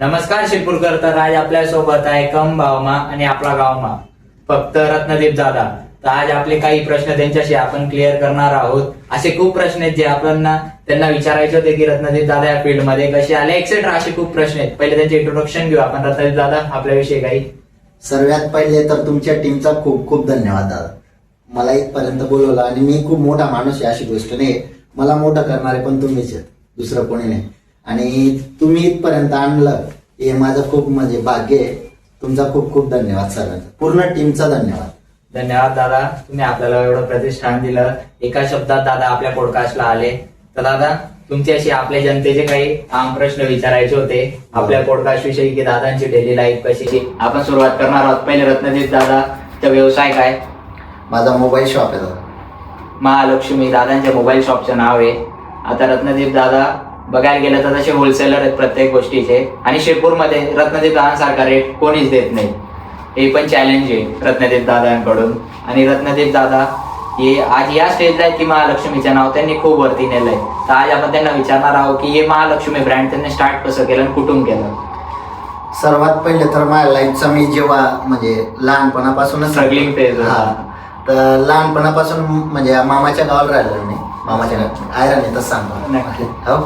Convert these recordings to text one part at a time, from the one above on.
नमस्कार शिरपूरकर. तर आज आपल्या सोबत आहे कम भावमा आणि आपला गावमा फक्त रत्नदीप दादा. तर आज आपले काही प्रश्न त्यांच्याशी आपण क्लिअर करणार आहोत. असे खूप प्रश्न आहेत जे आपल्याला त्यांना विचारायचे होते की रत्नदीप दादा या फील्ड मध्ये कसे आले एक्सेट्रा. असे खूप प्रश्न आहेत. पहिले त्यांचे इंट्रोडक्शन घेऊ आपण. रत्नदीप दादा, आपल्याविषयी काही. सर्वात पहिले तर तुमच्या टीमचा खूप खूप धन्यवाद दादा. मला इथपर्यंत बोलवलं आणि मी खूप मोठा माणूस आहे अशी गोष्ट नाही. मला मोठं करणारे पण तुम्हीच आहेत, दुसरं कोणी नाही. आणि तुम्ही इथपर्यंत आणलं हे माझं खूप म्हणजे भाग्य आहे. तुमचा खूप खूप धन्यवाद सर्वांचा, पूर्ण टीमचा धन्यवाद. धन्यवाद दादा, तुम्ही आपल्याला एवढं प्रतिष्ठान दिलं. एका शब्दात दादा आपल्या पॉडकास्टला आले. तर दादा, तुमच्याशी आपल्या जनतेचे काही आम प्रश्न विचारायचे होते आपल्या पॉडकास्ट विषयी की दादांची डेली लाईफ कशी. आपण सुरुवात करणार आहोत. पहिले रत्नदीप दादाचा व्यवसाय काय? माझा मोबाईल शॉप आहे दादा. महालक्ष्मी दादांच्या मोबाईल शॉपचं नाव आहे. आता रत्नदीप दादा बघायला गेलं तर तसे होलसेलर आहेत प्रत्येक गोष्टीचे. आणि शिरपूरमध्ये रत्नदीप दादांसारखा रेट कोणीच देत नाही. हे पण चॅलेंज आहे रत्नदीप दादांकडून. आणि रत्नदीप दादा हे आज या स्टेजला आहेत की महालक्ष्मीचं नाव त्यांनी खूप वरती नेलंय. तर आज आपण त्यांना विचारणार आहोत की हे महालक्ष्मी ब्रँड त्यांनी स्टार्ट कसं केलं आणि कुठून केलं. सर्वात पहिले तर माझ्या लाईफचा मी जेव्हा म्हणजे लहानपणापासूनच स्ट्रगलिंग फेज. तर लहानपणापासून म्हणजे मामाच्या गावाला राहिलो मी. मामाच्या आयरन येतच सांगतो हो.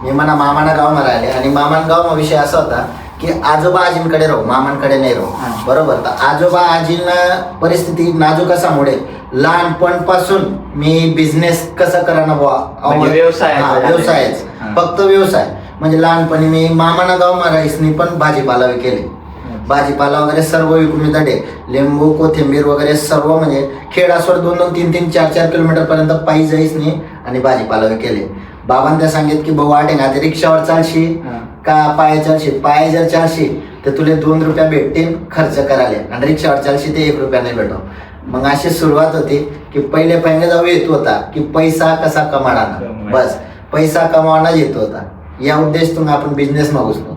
मी म्हणा मामाना गावमा राहिले आणि मामान गावमा विषय असा होता की आजोबा आजींकडे राहू, मामांकडे नाही राहू. बरोबर. तर आजोबा आजींना परिस्थिती नाजूक असामुळे लहानपणपासून मी बिझनेस कसं करायला बुवा, व्यवसायच फक्त व्यवसाय. म्हणजे लहानपणी मी मामाना गावमा राईसनी पण भाजीपाला केले. भाजीपाला वगैरे सर्व विकून मी तडे लिंबू कोथिंबीर वगैरे सर्व म्हणजे खेडासवर 2-2, 3-3, 4-4 किलोमीटर पर्यंत पायी जाईस नाही आणि भाजीपाला केले. बाबांनी त्या सांगितलं की भाऊ वाटे ना ते रिक्षावर चालशी का पाय चालशी. पाय जर चालशी तर तुला 2 रुपया भेटतील खर्च करायला आणि रिक्षावर चालशी ते 1 रुपया नाही भेटो. मग अशी सुरुवात होती की पहिले पहिल्या जाऊ येत होता की पैसा कसा कमावणार. बस पैसा कमावणार येत होता. या उद्देशातून आपण बिझनेस मागूच नव्हतो.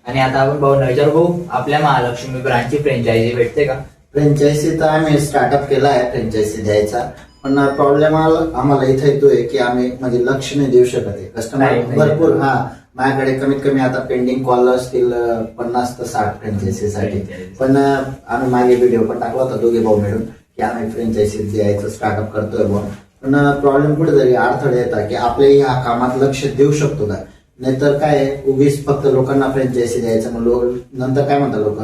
आणि आता आपण भाऊ नजर भाऊ, आपल्या महालक्ष्मी ब्रँडची फ्रँचायझी भेटते का? फ्रँचायझी तर आम्ही स्टार्टअप केला आहे फ्रँचायझी द्यायचा. पण प्रॉब्लेम आम्हाला इथं येतोय की आम्ही म्हणजे लक्ष नाही देऊ शकत आहे. कस्टमर भरपूर. माझ्याकडे कमीत कमी आता पेंडिंग कॉल असतील 50 ते 60 फ्रँचायझीसाठी. पण आम्ही मागे व्हिडिओ पण टाकला होता दोघे भाऊ मिळून की आम्ही फ्रँचायझी द्यायचं स्टार्टअप करतोय बुवा. पण प्रॉब्लेम कुठेतरी अडथळे येतात की आपल्या या कामात लक्ष देऊ शकतो का. नाहीतर काय उगीच फक्त लोकांना फ्रँचायझी द्यायचं म्हणून नंतर काय म्हणतात लोक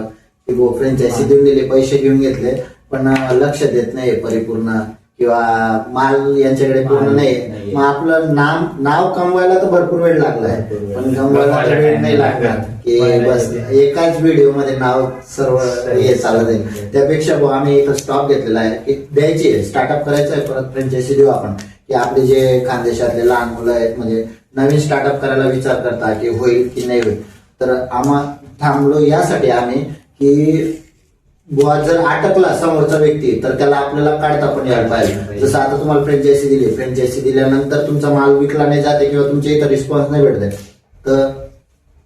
की गो फ्रँचायझी देऊन दिली, पैसे घेऊन घेतले पण लक्ष देत नाही परिपूर्ण किंवा माल यांच्याकडे पूर्ण नाही. मग आपलं नाव कमवायला तर भरपूर वेळ लागलाय पण कमवायला तर वेळ नाही लागणार की बस एकाच व्हिडिओ मध्ये नाव सर्व हे चालत आहे. त्यापेक्षा आम्ही इथं स्टॉक घेतलेला आहे की द्यायची स्टार्टअप करायचं आहे. परत फ्रँचायझी देऊ आपण की आपले जे खानदेशातले लहान मुलं आहेत म्हणजे नवीन स्टार्टअप करायला विचार करता की होईल की नाही होईल. तर आम्हा थांबलो यासाठी आम्ही की बुवा जर अटकला समोरचा व्यक्ती तर त्याला आपल्याला काढता पण यायला पाहिजे. जसं आता तुम्हाला फ्रँचायझी दिली, फ्रँचायझी दिल्यानंतर तुमचा माल विकला नाही जाते किंवा तुमच्या इथं रिस्पॉन्स नाही भेटते तर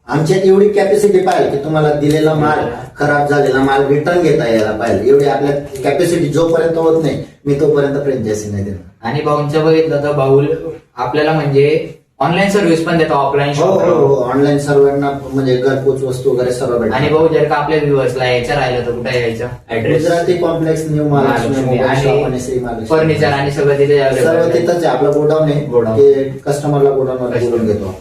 आमच्यात एवढी कॅपॅसिटी पाहिजे की तुम्हाला दिलेला माल खराब झालेला माल रिटर्न घेता यायला पाहिजे. एवढी आपल्या कॅपॅसिटी जोपर्यंत होत नाही मी तोपर्यंत फ्रँचायझी नाही देणार. आणि भाऊंच्या बघितलं तर भाऊ आपल्याला म्हणजे ऑनलाईन सर्व्हिस पण देतो, ऑफलाईन शॉप. ऑनलाईन सर्वांना म्हणजे घरपोच वस्तू वगैरे सर्व भेटतात. आणि भाऊ जर का आपल्या व्ह्युअर्सला यायचं राहिलं तर कुठे यायचं? Address Gujarati complex new Mahalakshmi आणि श्री महालक्ष्मी फर्निचर आणि सगळं तिथे सर्व तिथंच आहे. आपलं गोडाऊन आहे, कस्टमरला गोडाऊनवर बोलून घेतो.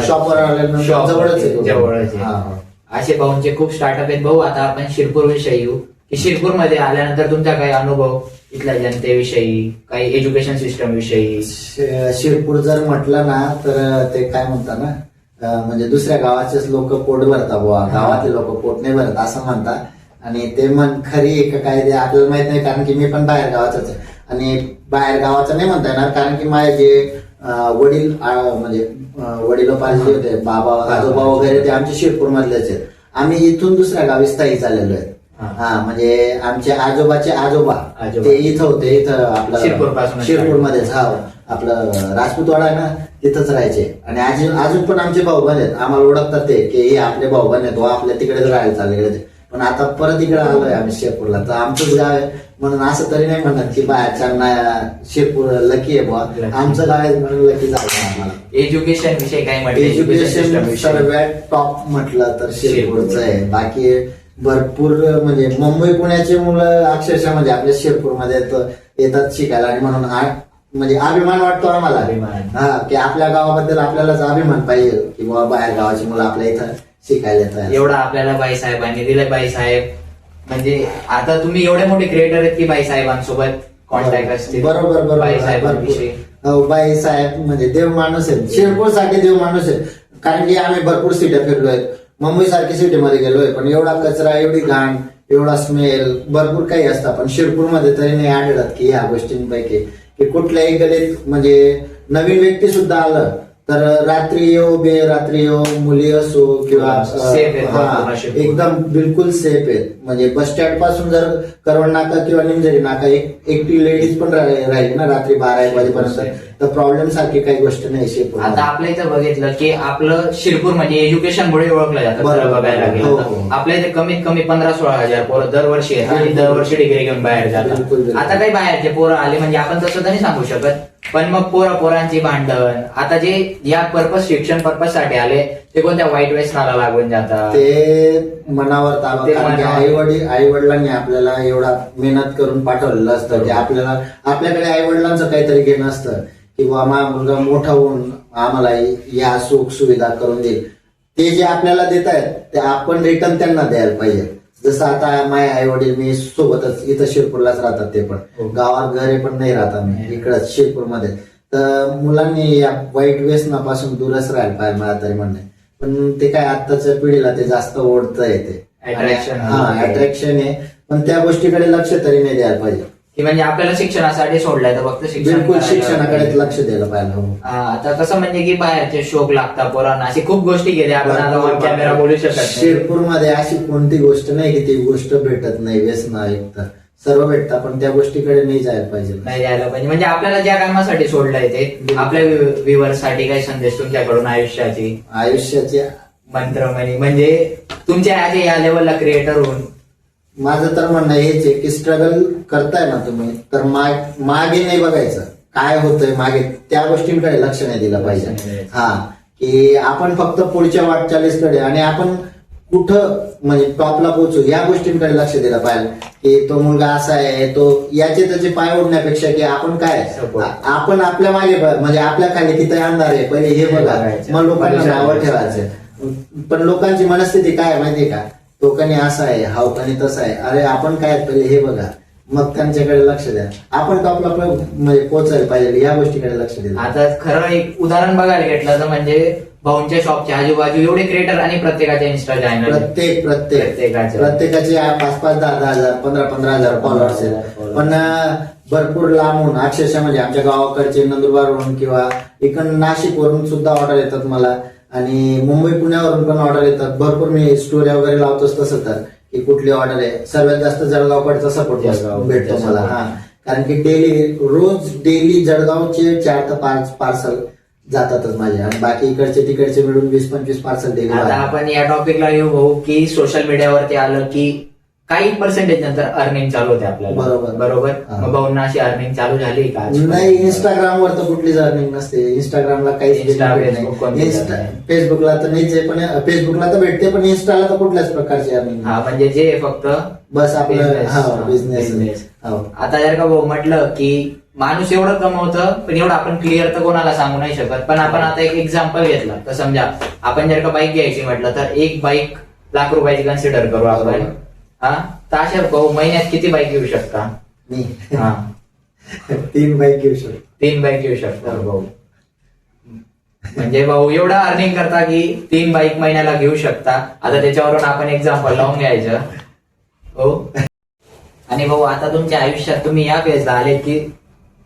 शॉपवर आल्यानंतर जवळच आहे. असे भाऊंचे खूप स्टार्टअप आहेत. भाऊ आता आपण शिरपूर विषयी येऊ की शिरपूर मध्ये आल्यानंतर तुमचा काही अनुभव इथल्या जनतेविषयी, काही एज्युकेशन सिस्टम विषयी. शिरपूर जर म्हटलं ना तर ते काय म्हणतात ना म्हणजे दुसऱ्या गावाचेच लोक पोट भरतात बुवा, गावातले लोक पोट नाही भरत असं म्हणतात. आणि ते म्हण खरी का काय ते आपल्याला माहित नाही कारण की मी पण बाहेर गावाचाच आहे. आणि बाहेर गावाचं नाही म्हणता येणार कारण की माझे जे वडील म्हणजे वडिलोपार्जित होते बाबा आजोबा वगैरे ते आमचे शिरपूर मधलेच आहेत. आम्ही इथून दुसऱ्या गावी स्थायिक झालेलो आहे. म्हणजे आमचे आजोबाचे आजोबा ते इथं होते, इथं आपलं शिरपूरमध्येच आपलं राजपूतवाडा आहे ना तिथंच राहायचे. आणि अजून पण आमचे भाऊ बंद आहेत, आम्हाला ओळखतात ते की हे आपले भाऊ बंद आहेत, आपल्या तिकडेच राहायला चालले. पण आता परत इकडे आलोय आम्ही शिरपूरला, तर आमचंच गाव आहे म्हणून असं तरी नाही म्हणत की बाहेरच्यांना शिरपूर लकी आहे बुवा, आमचं गाव आहे म्हणून लकी झालं आम्हाला. एज्युकेशन विषय काय म्हटलं? एज्युकेशन सर्वात टॉप म्हटलं तर शिरपूरचं आहे. बाकी भरपूर म्हणजे मुंबई पुण्याची मुलं अक्षरशः म्हणजे आपल्या शिरपूरमध्ये येतात शिकायला, आणि म्हणून म्हणजे अभिमान वाटतो आम्हाला की आपल्या गावाबद्दल आपल्यालाच अभिमान पाहिजे की बाबा बाहेर गावाची मुलं आपल्या इथं शिकायला येतात. एवढा आपल्याला बाईसाहेबांनी दिलं. बाईसाहेब म्हणजे आता तुम्ही एवढे मोठे क्रिएटर आहेत की बाईसाहेबांसोबत कॉन्टॅक्ट असतील. बरोबर बरोबर. बाईसाहेबांविषयी बाईसाहेब म्हणजे देव माणूस आहे, शिरपूरसाठी देव माणूस आहे. कारण की आम्ही भरपूर सिट्या फिरलोय, मुंबई सारखी सिटीमध्ये गेलोय, पण एवढा कचरा, एवढी घाण, एवढा स्मेल, भरपूर काही असतं. पण शिरपूरमध्ये तरी नाही आढळत की ह्या गोष्टींपैकी की कुठल्याही गलीत म्हणजे नवीन व्यक्ती सुद्धा आलं तर रात्री येऊ बेरात्री येऊ, मुली असो किंवा एकदम बिलकुल सेफ आहेत. म्हणजे बस स्टँड पासून जर करवण नाका किंवा निमजरी नाका एकटी लेडीज पण राहिली ना रात्री 12-1 वाजेपर्यंत, तर प्रॉब्लेम सारखी काही गोष्ट नाही शिरपूर. आता आपल्या इथं बघितलं की आपलं शिरपूर म्हणजे एज्युकेशन मुळे ओळखलं जातं. बघायला गेलं आपल्या इथे कमीत कमी 15-16 हजार पोरं दरवर्षी आहेत आणि दरवर्षी डिग्री घेऊन बाहेर जातात. आता काही बाहेरचे पोरं आले म्हणजे आपण तसं तर नाही सांगू शकत, पण मग पोरांची भांडण, आता जे या शिक्षण पर्पज साठी आले ते कोणत्या वाईट व्यसनाला लागून जातात. ते मनावर आई वडिलांनी आपल्याला एवढा मेहनत करून पाठवलेलं असतं की आपल्याकडे आई वडिलांचं काहीतरी घेणं असतं की बाबा मुलगा मोठा होऊन आम्हाला या सुख सुविधा करून देईल. ते जे आपल्याला देत आहेत ते आपण रिटर्न त्यांना द्यायला पाहिजे. जसं आता माझे आई वडील मी सोबतच इथं शिरपूरलाच राहतात, ते पण गावात घरे पण नाही राहत आम्ही इकडंच शिरपूरमध्ये. तर मुलांनी या वाईट व्यसनापासून दूरच राहायला पाहिजे मला तरी म्हणणं. पण ते काय आत्ताच्या पिढीला ते जास्त ओढतंय, ते अट्रॅक्शन आहे, पण त्या गोष्टीकडे लक्ष तरी नाही द्यायला पाहिजे की म्हणजे आपल्याला शिक्षणासाठी सोडलाय तर फक्त बिलकुल शिक्षणाकडे लक्ष द्यायला पाहिजे. आता कसं म्हणजे की बाहेरचे शोक लागतात पोरांना, अशी खूप गोष्टी गेल्या आपण आता कॅमेरा बोलू शकत. शिरपूरमध्ये अशी कोणती गोष्ट नाही की ती गोष्ट भेटत नाही. व्यसन एक तर सर्व भेटतात, पण त्या गोष्टीकडे नाही जायला पाहिजे. नाही जायला पाहिजे. म्हणजे आपल्याला ज्या कामासाठी सोडलंय ते आपल्या व्ह्युअर्ससाठी काही संदेश तुमच्याकडून आयुष्याची मंत्र म्हणजे तुमच्या आधी या लेवलला क्रिएटर होऊन माझं तर म्हणणं हेच आहे की स्ट्रगल करताय ना तुम्ही तर मागे नाही बघायचं काय होतंय मागे, त्या गोष्टींकडे लक्ष नाही दिलं पाहिजे. की आपण फक्त पुढच्या वाटचालीकडे आणि आपण कुठं म्हणजे टॉपला पोहोचू या गोष्टींकडे लक्ष दिलं पाहिजे. की तो मुलगा असा आहे, तो याचे त्याचे पाय ओढण्यापेक्षा की आपण काय आपण आपल्या मागे म्हणजे आपल्या खाली किती अंधार आहे पहिले हे बघा, मग लोकांना नावं ठेवायचं. पण लोकांची मनस्थिती काय माहितीये का, तो कणी असा आहे, हाव कणी तसा आहे, अरे आपण काय पहिले हे बघा, मग त्यांच्याकडे लक्ष द्या. आपण टॉपला म्हणजे पोहोचायला पाहिजे या गोष्टीकडे लक्ष द्या. आता खरं एक उदाहरण बघायला घेतलं तर म्हणजे भाऊंच्या शॉपच्या आजूबाजू एवढे क्रिएटर आणि प्रत्येकाच्या इन्स्टा चॅनल प्रत्येकाचे 5-5, 10-10 हजार, 15-15 हजार फॉलोअर्स आहेत. पण भरपूर लांबून अक्षरशः म्हणजे आमच्या गावाकडचे नंदुरबारवरून किंवा इकडून नाशिकवरून सुद्धा ऑर्डर येतात मला, आणि मुंबई पुण्यावरून पण ऑर्डर येतात. भरपूर मी स्टोरी वगैरे लावतोच तसं तर की कुठली ऑर्डर आहे. सर्वात जास्त जळगावकडचा सपोर्ट भेटतो मला. कारण की डेली जळगावचे 4 ते 5 पार्सल जातातच माझे, आणि बाकी इकडचे तिकडचे मिळून 20-25 पार्सल डेली. आता आपण या टॉपिकला येऊ भाऊ की सोशल मीडियावरती आलं की काही पर्सेंटेज नंतर अर्निंग चालू होते आपल्याला. बरोबर. मग भाऊंना अशी अर्निंग चालू झाली का? नाही, इंस्टाग्रामवर तर कुठलीच अर्निंग नसते. इंस्टाग्रामला काहीच फेसबुकला तर नाहीच आहे, पण फेसबुकला तर भेटते, पण इंस्टाला तर कुठल्याच प्रकारची अर्निंग. म्हणजे जे फक्त बस आपलं बिझनेस. आता जर का भाऊ म्हटलं की माणूस एवढं कमवतं पण एवढं आपण क्लिअर तर कोणाला सांगू नाही शकत. पण आपण आता एक एक्झाम्पल घेतलं तर समजा आपण जर का बाईक घ्यायची म्हटलं तर एक बाईक लाख रुपयाची कन्सिडर करू आपण. तर अशा भाऊ महिन्यात किती बाईक घेऊ शकता? मी 3 बाईक घेऊ शकतो. 3 बाईक घेऊ शकता भाऊ. म्हणजे भाऊ एवढा अर्निंग करता की 3 बाईक महिन्याला घेऊ शकता. आता त्याच्यावरून आपण एक्झाम्पल लावून घ्यायचं. हो. आणि भाऊ आता तुमच्या आयुष्यात तुम्ही या फेजला आले की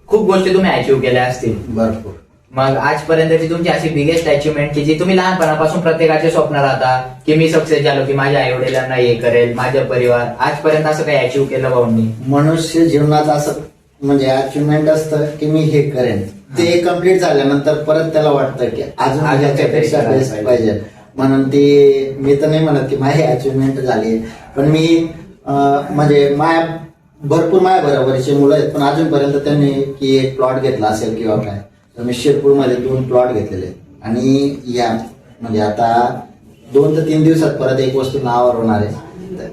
खूप गोष्टी तुम्ही अचीव्ह केल्या असतील भरपूर. मग आजपर्यंतची तुमची अशी बिगेस्ट अचिव्हमेंट की जी तुम्ही लहानपणापासून प्रत्येकाचे स्वप्न राहता की मी सक्सेस झालो की माझ्या आई वडिलांना हे करेल, माझा परिवार, आजपर्यंत असं काही अचीव्ह केलं भाऊंनी? मनुष्य जीवनात असं म्हणजे अचिव्हमेंट असतं की मी हे करेन, ते कम्प्लीट झाल्यानंतर परत त्याला वाटतं की अजून याच्यापेक्षा बेस्ट पाहिजे. म्हणून ती मी तर नाही म्हणत की माझी अचिव्हमेंट झाली, पण मी म्हणजे भरपूर माझ्या बरोबरीचे मुलं आहेत, पण अजूनपर्यंत त्यांनी की एक प्लॉट घेतला असेल किंवा काय, तर मी शिरपूरमध्ये 2 प्लॉट घेतलेले आहेत. आणि या म्हणजे आता 2 ते 3 दिवसात परत एक वस्तू नावावर होणार आहे.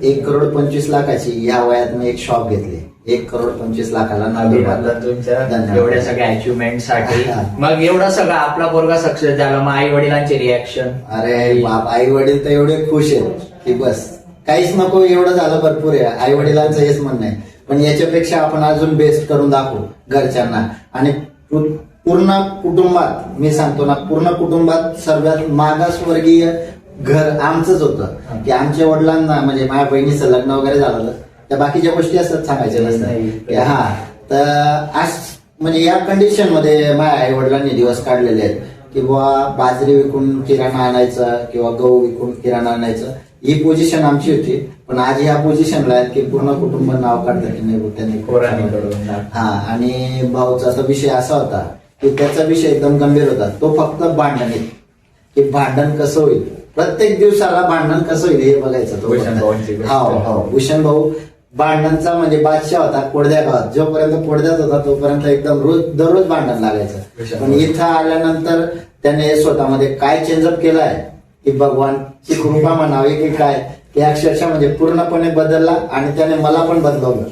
1,25,00,000ची या वयात मी एक शॉप घेतली. 1,25,00,000ला अभिनंदन तुमच्या एवढ्या सगळ्या अचिव्हमेंट साठी. मग एवढा सगळा आपला पोरगा सक्सेस झाला, मग आई वडिलांचे रिॲक्शन? अरे बाप, आई वडील तर एवढे खुश आहेत की बस काहीच नको, एवढं झालं भरपूर आहे. आई वडिलांचं हेच म्हणणं आहे, पण याच्यापेक्षा आपण अजून बेस्ट करून दाखवू घरच्यांना. आणि पूर्ण कुटुंबात, मी सांगतो ना, पूर्ण कुटुंबात सर्वात मागासवर्गीय घर आमचंच होतं. की आमच्या वडिलांना म्हणजे माझ्या बहिणीचं लग्न वगैरे झालं, त्या बाकीच्या गोष्टी असतात सांगायच्या नसतात. हा, तर आज म्हणजे या कंडिशन मध्ये माझ्या आई वडिलांनी दिवस काढलेले आहेत की बुवा बाजरी विकून किराणा आणायचं किंवा गहू विकून किराणा आणायचं, ही पोझिशन आमची होती. पण आज ह्या पोझिशनला आहेत की पूर्ण कुटुंब नाव काढतं की नाही त्यांनी. हा, आणि भाऊचा तर विषय असा होता की त्याचा विषय एकदम गंभीर होता. तो फक्त भांडणीत, की भांडण कसं होईल, प्रत्येक दिवसाला भांडण कसं होईल हे बघायचं तो. हो, भूषण भाऊ भांडणचा म्हणजे बादशाह होता कोडद्या गावात. जोपर्यंत कोडद्यात होता तोपर्यंत एकदम दररोज भांडण लागायचं. पण इथं आल्यानंतर त्याने स्वतःमध्ये काय चेंजअप केलाय की भगवानची कृपा म्हणावी की काय, की अक्षरशः म्हणजे पूर्णपणे बदलला. आणि त्याने मला पण बदलवलं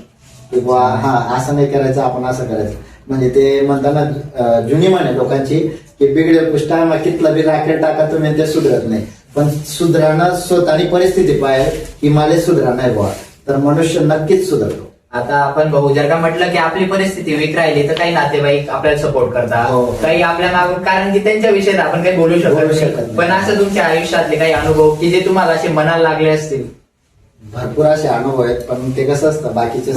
की बा हा असं नाही करायचं, आपण असं करायचं. म्हणजे ते म्हणताना जुनी म्हणे लोकांची की बिघडेल पुष्टा मग कितला बी राखेल टाका तुम्ही, ते सुधरत नाही. पण सुधारणं स्वतःनी परिस्थिती पाहिजे की मला सुधारणं नाही बुवा, तर मनुष्य नक्कीच सुधारतो. आता आपण बघू, जर का म्हटलं की आपली परिस्थिती वीक राहिली तर काही नातेवाईक आपल्याला सपोर्ट करतात, काही आपल्या मागून, कारण की त्यांच्या विषयी आपण काही बोलू शकत नाही. पण असं तुमच्या आयुष्यातले काही अनुभव की जे तुम्हाला असे मनाला लागले असतील? भरपूर असे अनुभव आहेत, पण ते कसं असतं बाकीचे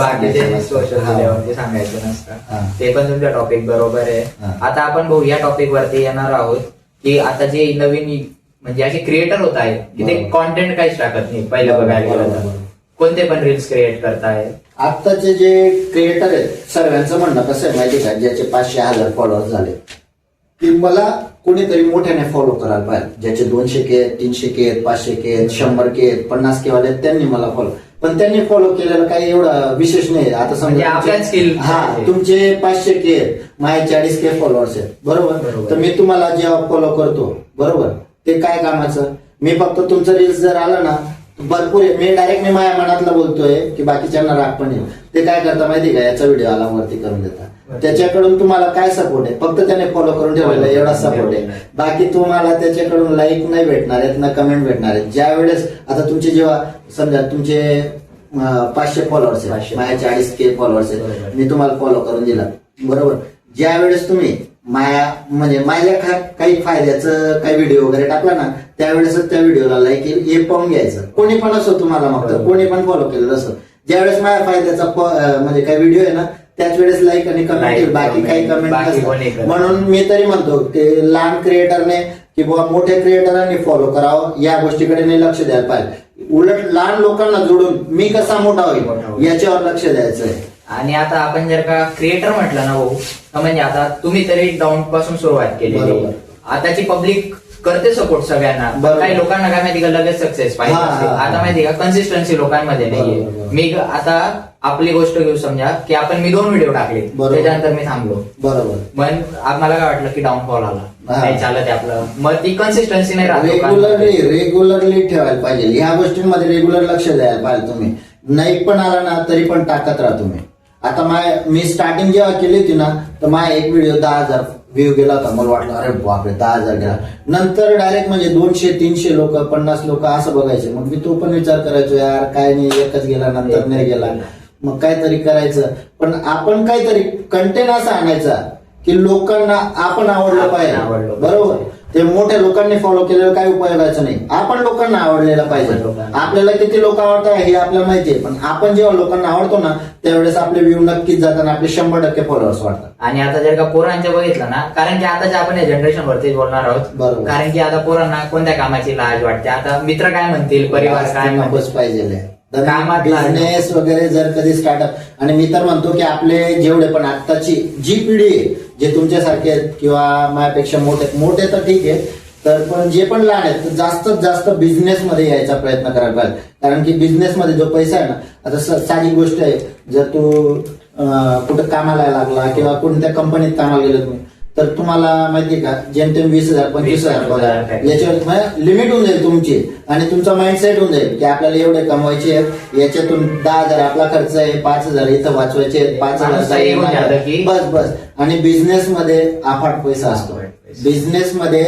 सोशल मीडियावरती सांगायचं नसतं. ते पण तुमच्या टॉपिक बरोबर आहे. आता आपण बघू या टॉपिक वरती येणार आहोत की आता जे नवीन म्हणजे असे क्रिएटर होत आहेत की ते कॉन्टेंट काहीच टाकत नाही. पहिलं बघायला गेलं तर कोणते पण रील्स क्रिएट करतायत. आत्ताचे जे क्रिएटर आहेत सर्वांचं म्हणणं कसं आहे माहिती का, ज्याचे 500,000 फॉलोअर्स झाले की मला कोणीतरी मोठ्याने फॉलो करायला पाहिजे. ज्याचे 200K आहेत, 300K आहेत, 500K आहेत, 100K आहेत, 50K वाले त्यांनी मला फॉलो. पण त्यांनी फॉलो केलेलं काही एवढं विशेष नाही. आता समजा तुमचे 500K आहेत, माझे 40K फॉलोअर्स आहेत, बरोबर. तर मी तुम्हाला जेव्हा फॉलो करतो, बरोबर, ते काय कामाचं. मी फक्त तुमचं रील्स जर आलं ना भरपूर, मी डायरेक्ट मी माझ्या मनातलं बोलतोय की बाकीच्यांना राग पण येईल. ते काय करता माहिती का, याचा व्हिडिओ आला वरती करून देतात. त्याच्याकडून तुम्हाला काय सपोर्ट आहे, फक्त त्याने फॉलो करून ठेवायला एवढा सपोर्ट आहे. बाकी तुम्हाला त्याच्याकडून लाईक नाही भेटणार आहेत ना कमेंट भेटणार आहेत. ज्या वेळेस आता तुमचे जेव्हा समजा तुमचे 500 फॉलोअर्स आहेत, माझ्या 40K फॉलोअर्स आहेत, मी तुम्हाला फॉलो करून दिला, बरोबर. ज्या वेळेस तुम्ही म्हणजे माझ्या काही फायद्याचं काही व्हिडिओ वगैरे टाकला ना, त्यावेळेस त्या व्हिडिओला लाईक येईल हे पाहून घ्यायचं. कोणी पण असो तुम्हाला, मग कोणी पण फॉलो केलेलं असो, ज्यावेळेस माझ्या फायद्याचा म्हणजे काही व्हिडिओ आहे ना त्याच वेळेस लाईक आणि कमेंट येईल, बाकी काही कमेंट नसतात. म्हणून मी तरी म्हणतो की लहान क्रिएटरने किंवा मोठ्या क्रिएटरांनी फॉलो करावं, या गोष्टीकडे नाही लक्ष द्यायला पाहिजे. उलट लहान लोकांना जोडून मी कसा मोठा होईल याच्यावर लक्ष द्यायचं आहे. आणि आता आपण जर का क्रिएटर म्हटलं ना भाऊ, म्हणजे आता तुम्ही तरी डाऊन पासून सुरुवात केली, आताची पब्लिक करते सपोर्ट सगळ्यांना. काही लोकांना काय माहिती का लगेच सक्सेस पाहिजे, आता माहिती का कन्सिस्टन्सी लोकांमध्ये नाहीये. मी आता आपली गोष्ट घेऊ, समजा की मी 2 व्हिडिओ टाकले, त्याच्यानंतर मी थांबलो, बरोबर. मग मला काय वाटलं की डाऊनफॉल आला, नाही चालत आपलं, मग ती कन्सिस्टन्सी नाही राहत. रेग्युलरली ठेवायला पाहिजे, ह्या गोष्टींमध्ये रेग्युलर लक्ष द्यायला पाहिजे. तुम्ही नाही पण आला ना तरी पण टाकत राहा तुम्ही. आता मी स्टार्टिंग जेव्हा केली होती ना, तर माझा एक व्हिडिओ 10,000 व्ह्यू गेला होता. मला वाटलं अरे बापरे 10,000 गेला. नंतर डायरेक्ट म्हणजे 200-300 लोक, 50 लोक असं बघायचे. मग मी तो पण विचार करायचो, यार काय नाही, एकच गेला नंतर नाही गेला, मग काहीतरी करायचं. पण आपण काहीतरी कंटेंट असा आणायचा की लोकांना आपण आवडलं पाहिजे, बरोबर. ते मोठ्या लोकांनी फॉलो केलेलं काही उपयोगाचं नाही, आपण लोकांना आवडलेलं पाहिजे. आपल्याला किती लोक आवडतात हे आपल्याला माहितीये, पण आपण जेव्हा लोकांना आवडतो ना त्यावेळेस आपले व्ह्यू नक्कीच जातात, आपले 100% फॉलोअर्स वाढतात. आणि आता जर का पोरांच्या बघितलं ना, कारण की आता आपण या जनरेशन वरती बोलणार आहोत, बरोबर. कारण की आता पोरांना कोणत्या कामाची लाज वाटते, आता मित्र काय म्हणतील, परिवार काय म्हणतील, पाहिजे बिझनेस वगैरे जर कधी स्टार्टअप. आणि मी तर म्हणतो की आपले जेवढे पण आत्ताची जी पिढी आहे, जे तुमच्यासारखे आहेत किंवा माझ्यापेक्षा मोठे तर ठीक आहे, तर पण जे पण लहान आहेत तर जास्तीत जास्त बिझनेस मध्ये यायचा प्रयत्न करायला पाहिजे. कारण की बिझनेस मध्ये जो पैसा आहे ना, आता साधी गोष्ट आहे, जर तू कुठं कामाला लागला किंवा कोणत्या कंपनीत कामाला गेलो तुम्ही, तर तुम्हाला माहितीये का जेमतेम 20,000 25,000 पगार याच्यावर लिमिट होऊन जाईल तुमची, आणि तुमचा माइंडसेट होऊन जाईल की आपल्याला एवढे कमवायचे आहेत, याच्यातून 10,000 आपला खर्च आहे, 5,000 इथं वाचवायचे आहेत, 5,000 बस. आणि बिझनेस मध्ये अफाट पैसा असतो. बिझनेस मध्ये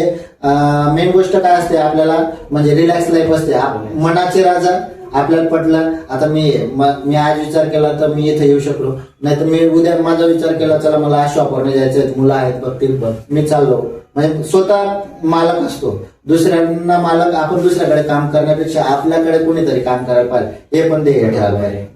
मेन गोष्ट काय असते, आपल्याला म्हणजे रिलॅक्स लाईफ असते, मनाचे राजा. आपल्याला पटलं, आता मी आज विचार केला तर मी इथे येऊ शकलो, नाही तर मी उद्या माझा विचार केला, चला मला शॉपवर जायचंय, मुलं आहेत बघतील, मी चाललो. म्हणजे स्वतः मालक असतो, दुसऱ्यांना मालक. आपण दुसऱ्याकडे काम करण्यापेक्षा आपल्याकडे कोणीतरी काम करायला पाहिजे, हे पण ध्येय ठेवायला पाहिजे.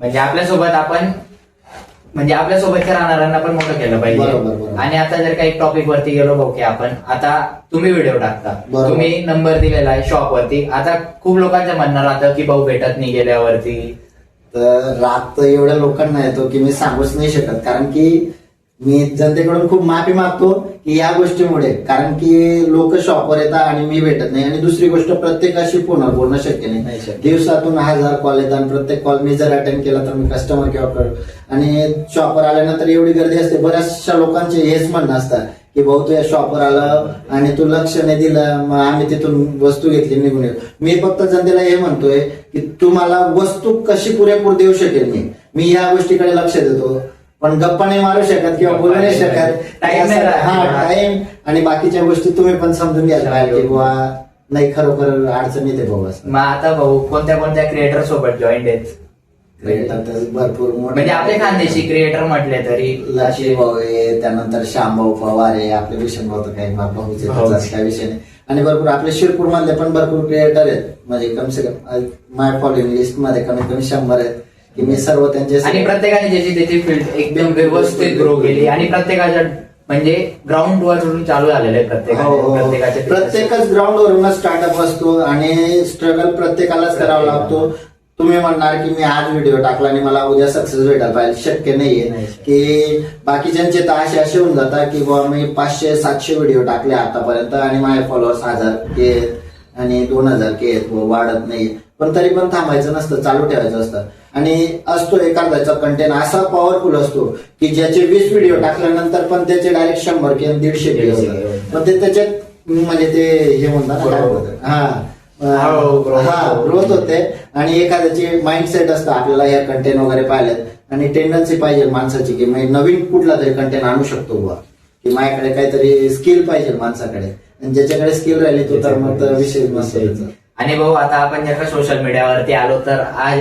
म्हणजे आपल्यासोबतच्या राहणाऱ्यांना पण मोठं केलं पाहिजे. बरोबर. आणि आता जर काही टॉपिक वरती गेलो भाऊ, की आपण आता तुम्ही व्हिडिओ टाकता, बरोबर. तुम्ही नंबर दिलेला आहे शॉप वरती, आता खूप लोकांचं म्हणणं राहतं की भाऊ भेटत नाही गेल्यावरती. तर राग तर एवढ्या लोकांना येतो की मी सांगूच नाही शकत, कारण की मी जनतेकडून खूप माफी मागतो की या गोष्टीमुळे, कारण की लोक शॉपवर येतात आणि मी भेटत नाही. आणि दुसरी गोष्ट, प्रत्येकाशी फोनवर बोलणं शक्य नाही. दिवसातून 1000 कॉल येतात आणि प्रत्येक कॉल मी जर अटेंड केला तर मी कस्टमर केअर करू. आणि शॉपवर आल्यानंतर एवढी गर्दी असते, बऱ्याचशा लोकांचे हेच म्हणणं असतात की भाऊ तू या शॉपवर आलं आणि तू लक्ष नाही दिलं, मग आम्ही तिथून वस्तू घेतली निघून येऊ. मी फक्त जनतेला हे म्हणतोय की तुम्हाला वस्तू कशी पुरेपूर देऊ शकेल मी या गोष्टीकडे लक्ष देतो. पण गप्पा नाही मारू शकत किंवा बोलू नाही शकत. टाइम आणि बाकीच्या गोष्टी तुम्ही पण समजून घ्यायला पाहिजे की बुवा नाही, खरोखर अडचण येते भाऊ. मग आता भाऊ कोणत्या क्रिएटर सोबत जॉईंट आहेत? भरपूर म्हणजे आपले खानदेशी क्रिएटर म्हटले तरी लक्ष्मी भाऊ आहे, त्यानंतर श्यामभाऊ पवार आहे, आपले भीषण भाऊ तर काही भाऊचे काय विषय नाही. आणि भरपूर आपले शिरपूर मधले पण भरपूर क्रिएटर आहेत, म्हणजे कम से कम माय फॉलोइंग लिस्ट मध्ये कमीत कमी 100 आहेत की मी सर्व त्यांचे. आणि प्रत्येकाने ज्याची त्याची फील्ड एकदम व्यवस्थित ग्रो केली आणि प्रत्येकाच्या म्हणजे ग्राउंड वरून चालू झालेलं आहे. प्रत्येकच ग्राउंड वरूनच स्टार्टअप असतो आणि स्ट्रगल प्रत्येकालाच करावा लागतो. तुम्ही म्हणणार की मी आज व्हिडिओ टाकला आणि मला उद्या सक्सेस भेटायला पाहिजे, शक्य नाहीये. की बाकीच्यांचे तर असे होऊन जातात की बाबा मी 500-700 व्हिडिओ टाकले आतापर्यंत आणि माझे फॉलोअर्स 1000 के आणि 2000 के वाढत नाही. पण तरी पण थांबायचं नसतं, चालू ठेवायचं असतं. आणि असतो एखाद्याचा कंटेंट असा पॉवरफुल असतो की ज्याचे 20 व्हिडिओ टाकल्यानंतर पण त्याचे डायरेक्ट 100 किंवा 150 व्हिडिओ होतात. पण ते त्याच्यात म्हणजे ते हे म्हणतात ग्रोथ होते. आणि एखाद्याची माइंडसेट असतं आपल्याला या कंटेंट वगैरे पाहिलेत आणि टेंडन्सी पाहिजे माणसाची की नवीन कुठला तरी कंटेंट आणू शकतो बुवा, की माझ्याकडे काहीतरी स्किल पाहिजे माणसाकडे, आणि ज्याच्याकडे स्किल राहिली तो तर मग विषय मस्त. आणि भाऊ आता आपण जर का सोशल मीडियावरती आलो तर आज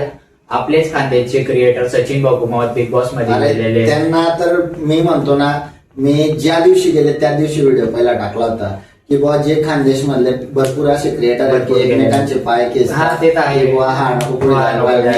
आपलेच खानदेशचे क्रिएटर सचिन भाऊ कुमावत बिग बॉस मध्ये गेलेले, त्यांना तर मी म्हणतो ना, मी ज्या दिवशी गेले त्या दिवशी व्हिडिओ पहिला टाकला होता की बुवा जे खानदेश मधले भरपूर असे क्रिएटर आहेत की एकमेकांचे पाय केस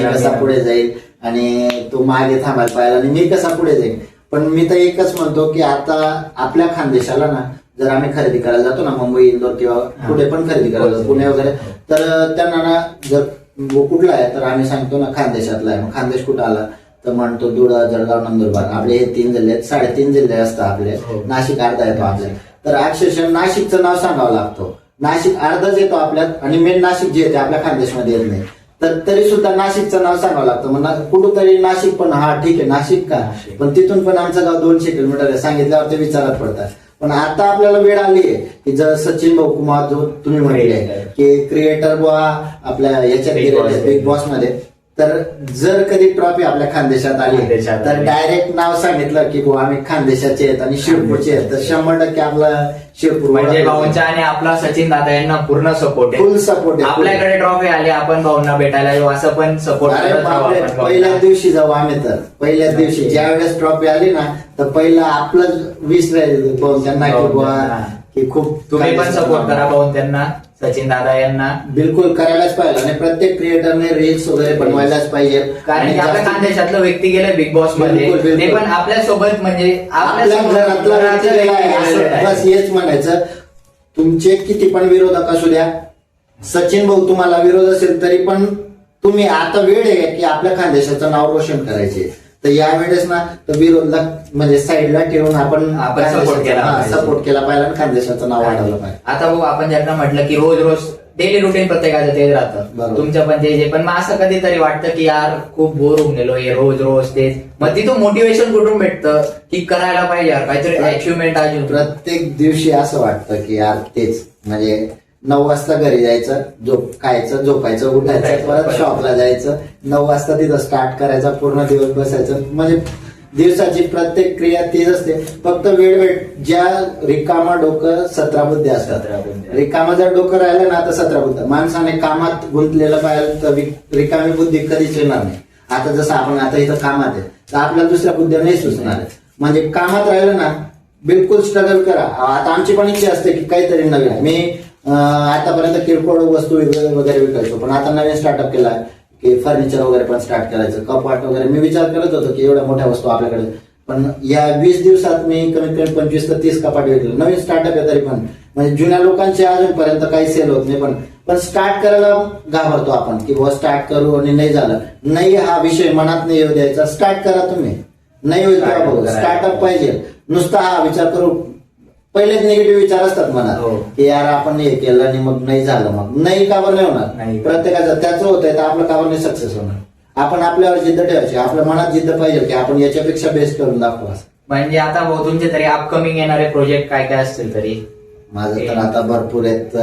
कसा पुढे जाईल आणि तो मागे थांबायला पाहिजे आणि मी कसा पुढे जाईल. पण मी तर एकच म्हणतो की आता आपल्या खानदेशाला ना, जर आम्ही खरेदी करायला जातो ना मुंबई, इंदोर किंवा कुठे पण खरेदी करायला जातो, पुणे वगैरे, तर त्यांना ना जर कुठला आहे तर आम्ही सांगतो ना खानदेशातला आहे. मग खानदेश कुठं आला तर म्हणतो धुळ, जळगाव, नंदुरबार. आपले हे 3 जिल्हे आहेत, 3.5 जिल्हे असतात आपले. नाशिक अर्धा येतो आपल्या, तर अक्षरशः नाशिकचं नाव सांगावं लागतो. नाशिक अर्धाच येतो आपल्यात आणि मेन नाशिक जे येते आपल्या खानदेशमध्ये येत नाही, तर तरी सुद्धा नाशिकचं नाव सांगावं लागतं. मग कुठंतरी नाशिक पण, हा ठीक आहे नाशिक का, पण तिथून पण आमचं गाव 200 किलोमीटर आहे, सांगितल्यावर ते विचारात पडतात. पण आता आपल्याला वेळ आली आहे की जर सचिन भाऊ कुमार जो तुम्ही म्हटले की क्रिएटर बुवा आपल्या याच्यात गेलेले बिग बॉस मध्ये, तर जर कधी ट्रॉफी आपल्या खानदेशात आली तर डायरेक्ट नाव सांगितलं की बुवा आम्ही खानदेशाचे आहेत आणि शिरपूरचे आहेत, तर 100% आपला शिरपूर म्हणजे भाऊंचा आणि आपला सचिन दादा यांना पूर्ण सपोर्ट आहे, फुल सपोर्ट आहे. आपल्याकडे ट्रॉफी आली आपण भाऊंना भेटायला येऊ असं पण सपोर्ट. पहिल्याच दिवशी जाऊ आम्ही, तर पहिल्याच दिवशी ज्या वेळेस ट्रॉफी आली ना तर पहिला आपलं विश राहील भाऊ त्यांना की बुवा की खूप तुम्ही पण सपोर्ट करा भाऊ त्यांना, सचिन दादा यांना. बिलकुल करायलाच पाहिजे आणि प्रत्येक क्रिएटरने रील्स वगैरे बनवायलाच पाहिजे. कारण की आपल्या खानदेशातलं व्यक्ती गेले बिग बॉस मध्ये, ते पण आपल्या सोबत म्हणजे आपल्या घरातला. बस हेच म्हणायचं, तुमचे किती पण विरोधक असू द्या, सचिन भाऊ तुम्हाला विरोध असेल तरी पण तुम्ही आता वेळ आहे की आपल्या खानदेशाचं नाव रोशन करायचे. तर यावेळेस ना तर विरोधला म्हणजे साईडला ठेवून आपण support केला पाहिजे. सपोर्ट केला पाहिजे आणि खानदेशाचं नाव वाढवलं पाहिजे. आता भाऊ आपण ज्यांना म्हटलं की रोज रोज डेली रुटीन प्रत्येकाचं तेच राहतं, बरोबर. तुमचं पण ते पण मग असं कधीतरी वाटतं की यार खूप बोर होऊन गेलो हे रोज रोज तेच, मग तिथून मोटिवेशन कुठून भेटतं की करायला पाहिजे यार काहीतरी अचिव्हमेंट अजून. प्रत्येक दिवशी असं वाटतं की यार तेच म्हणजे 9 वाजता घरी जायचं, खायचं, झोपायचं, उठायचं, परत शॉपला जायचं, 9 वाजता तिथं स्टार्ट करायचा, पूर्ण दिवस बसायचं. म्हणजे दिवसाची प्रत्येक क्रिया तीच असते, फक्त वेळ ज्या रिकामा डोकं 17 बुद्धी असतात. 17 बुद्धी. रिकामा जर डोकं राहिलं ना तर 17 बुद्धी. माणसाने कामात गुंतलेलं पाहिजे तर रिकामी बुद्धी कधीच येणार नाही. आता जसं आपण आता इथं कामात आहे तर आपल्याला दुसऱ्या बुद्ध्या नाही सुचणार आहे. म्हणजे कामात राहिलं ना बिलकुल स्ट्रगल करा. आता आमची पण इच्छा असते की काहीतरी नवीन. मी आतापर्यंत किरकोळ वस्तू वगैरे विकायचो, पण आता नवीन स्टार्टअप केला आहे की फर्निचर वगैरे पण स्टार्ट करायचं, कपाट वगैरे. मी विचार करत होतो की एवढ्या मोठ्या वस्तू आपल्याकडे, पण या 20 दिवसात मी कमीत कमी 25 ते 30 कपाट विकले. नवीन स्टार्टअप आहे तरी पण म्हणजे जुन्या लोकांचे अजूनपर्यंत काही सेल होत नाही, पण स्टार्ट करायला घाबरतो आपण की बुवा स्टार्ट करू आणि नाही झालं. नाही हा विषय मनात नाही येऊ द्यायचा. स्टार्ट करा तुम्ही, नाही होईल तेव्हा बघू. स्टार्टअप पाहिजे. नुसता हा विचार करू, पहिलेच निगेटिव्ह विचार असतात मनात की यार आपण हे केलं आणि मग नाही झालं, मग नाही कावर नाही होणार. प्रत्येकाचं त्याचं होतंय तर आपलं कावर नाही सक्सेस होणार. आपण आपल्यावर जिद्द ठेवायची, आपल्या मनात जिद्द पाहिजे की आपण याच्यापेक्षा बेस्ट करून दाखवू. म्हणजे आता भाऊ तुमचे तरी अपकमिंग येणारे प्रोजेक्ट काय काय असतील तरी? माझं तर आता भरपूर आहेत.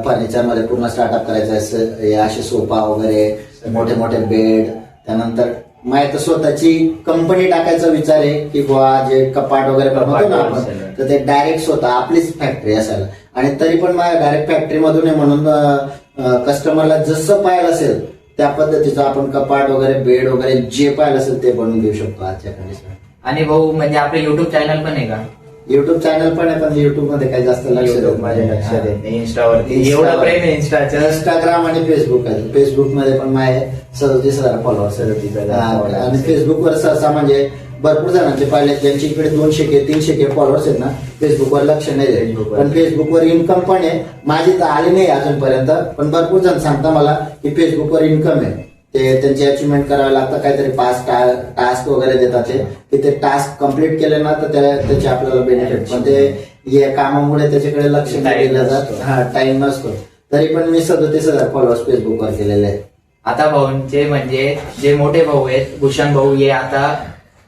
फर्निचर मध्ये पूर्ण स्टार्टअप करायचं, असे सोफा वगैरे, मोठे मोठे बेड. त्यानंतर माझ्या तर स्वतःची कंपनी टाकायचा विचार आहे की बुवा जे कपाट वगैरे बनवतो ना आपण, तर ते डायरेक्ट स्वतः आपलीच फॅक्टरी असायला. आणि तरी पण माझ्या डायरेक्ट फॅक्टरी मधून आहे म्हणून कस्टमरला जसं पाहिलं असेल त्या पद्धतीचं आपण कपाट वगैरे, बेड वगैरे जे पाहिलं असेल ते बनवून देऊ शकतो आजच्या कंडिशन. आणि भाऊ म्हणजे आपलं युट्यूब चॅनल पण आहे का? युट्यूब चॅनल पण आहे, पण युट्यूब मध्ये काही जास्त लक्ष देत नाही. इंस्टावरती एवढं प्रेम आहे इंस्टाचं. इंस्टाग्राम आणि फेसबुक आहे. फेसबुक मध्ये पण माझे 37,000 फॉलोअर्स आणि फेसबुकवर सहसा म्हणजे भरपूर जणांचे पाहिले ज्यांची इकडे 200-300 फॉलोअर्स आहेत ना, फेसबुकवर लक्ष नाही देत. पण फेसबुकवर इन्कम पण आहे. माझी तर आली नाही अजूनपर्यंत, पण भरपूर जण सांगता मला की फेसबुकवर इन्कम आहे. ते त्यांची अचिव्हमेंट करावे लागतं, काहीतरी 5 टास्क वगैरे देतात ते, की ते टास्क कम्प्लीट केले ना तर त्याचे आपल्याला बेनिफिट. पण ते या कामामुळे त्याच्याकडे लक्ष नाही दिलं जात, टाइम नसतो. तरी पण मी 37,000 फॉलोअर्स फेसबुकवर केलेले आहेत. आता भाऊंचे म्हणजे जे मोठे भाऊ आहेत भूषण भाऊ, हे आता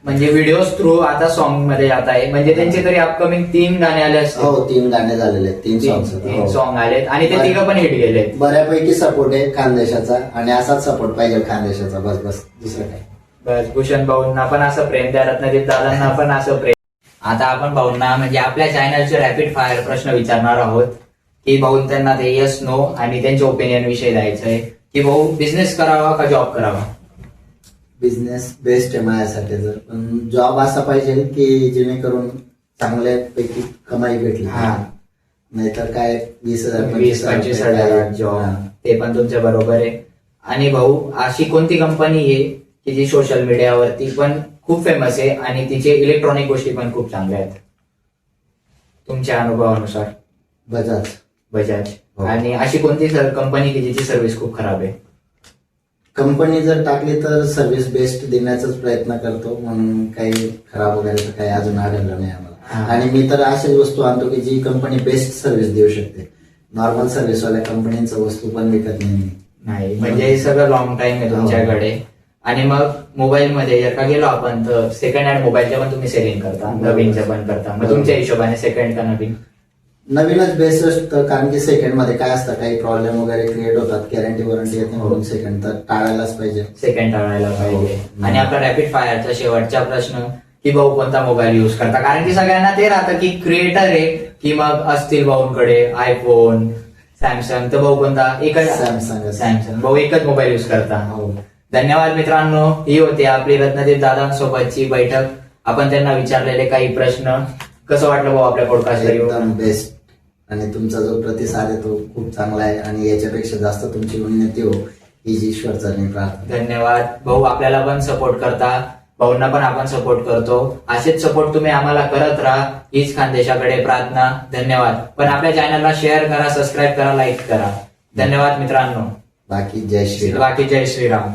म्हणजे व्हिडिओ थ्रू आता सॉन्ग मध्ये जात आहे. म्हणजे त्यांचे तरी अपकमिंग 3 गाणे आले असतील. हो, 3 गाणे झालेले आहेत, 3 सॉन्ग आलेत आणि ते तिघं पण हिट गेले. बऱ्यापैकी सपोर्ट आहे खानदेशाचा आणि असाच सपोर्ट पाहिजे खानदेशाचा. बस दुसरं काय. बस भूषण भाऊंना पण असं प्रेम द्या, रत्नदीप दादांना पण असं प्रेम. आता आपण भाऊंना म्हणजे आपल्या चॅनलचे रॅपिड फायर प्रश्न विचारणार आहोत की भाऊ त्यांना ते येस नो आणि त्यांचे ओपिनियन विषयी द्यायचं आहे की भाऊ बिझनेस करावा का जॉब करावा? बिझनेस बेस्ट आहे माझ्यासाठी. जर पण जॉब असा पाहिजे की जेणेकरून चांगल्यापैकी कमाई भेटली. नाहीतर काय 20,000-25,000 जॉब, ते पण तुमच्या बरोबर आहे. आणि भाऊ अशी कोणती कंपनी आहे की जी सोशल मीडियावरती पण खूप फेमस आहे आणि तिचे इलेक्ट्रॉनिक गोष्टी पण खूप चांगल्या आहेत तुमच्या अनुभवानुसार? बजाज. आणि अशी कोणती कंपनी की जिची सर्व्हिस खूप खराब आहे? कंपनी जर टाकली तर सर्व्हिस बेस्ट देण्याचाच प्रयत्न करतो, म्हणून काही खराब वगैरे तर काही अजून आढळलं नाही आम्हाला. आणि मी तर अशीच वस्तू आणतो की जी कंपनी बेस्ट सर्व्हिस देऊ शकते. नॉर्मल सर्व्हिस वाल्या कंपनीचं वस्तू पण विकत नाही. म्हणजे सगळं लॉंग टाइम आहे तुमच्याकडे. आणि मग मोबाईल मध्ये जर का गेलो आपण तर सेकंड हँड मोबाईलच्या पण तुम्ही सेलिंग करता, नवीनच्या पण करता. मग तुमच्या हिशोबाने सेकंड का नवीन? नवीनच बेस्ट असतं, कारण की सेकंड मध्ये काय असतं काही प्रॉब्लेम वगैरे क्रिएट होतात, गॅरंटी वॉरंटी येत नाही, म्हणून सेकंड तर टाळायलाच पाहिजे. सेकंड टाळायला पाहिजे. आणि आपला रॅपिड फायरचा शेवटचा प्रश्न की भाऊ कोणता मोबाईल युज करता? कारण की सगळ्यांना ते राहतं की क्रिएटर आहे की मग असतील भाऊंकडे आयफोन, सॅमसंग, तर भाऊ कोणता? एकच सॅमसंग. भाऊ एकच मोबाईल युज करता. धन्यवाद मित्रांनो. ही होती आपली रत्नदीप दादांसोबतची बैठक. आपण त्यांना विचारलेले काही प्रश्न. कसं वाटलं भाऊ आपल्या पॉडकास्ट? एकदम बेस्ट. आणि तुमचा जो प्रतिसाद आहे तो खूप चांगला आहे आणि याच्यापेक्षा जास्त तुमची उन्नती हो हीच ईश्वरचरणी प्रार्थना. धन्यवाद भाऊ. आपल्याला पण सपोर्ट करता, भाऊंना पण आपण सपोर्ट करतो. असेच सपोर्ट तुम्ही आम्हाला करत राहा हीच खानदेशाकडे प्रार्थना. धन्यवाद. पण आपल्या चॅनलला शेअर करा, सबस्क्राईब करा, लाईक करा. धन्यवाद मित्रांनो. बाकी जय श्रीराम. जय श्रीराम.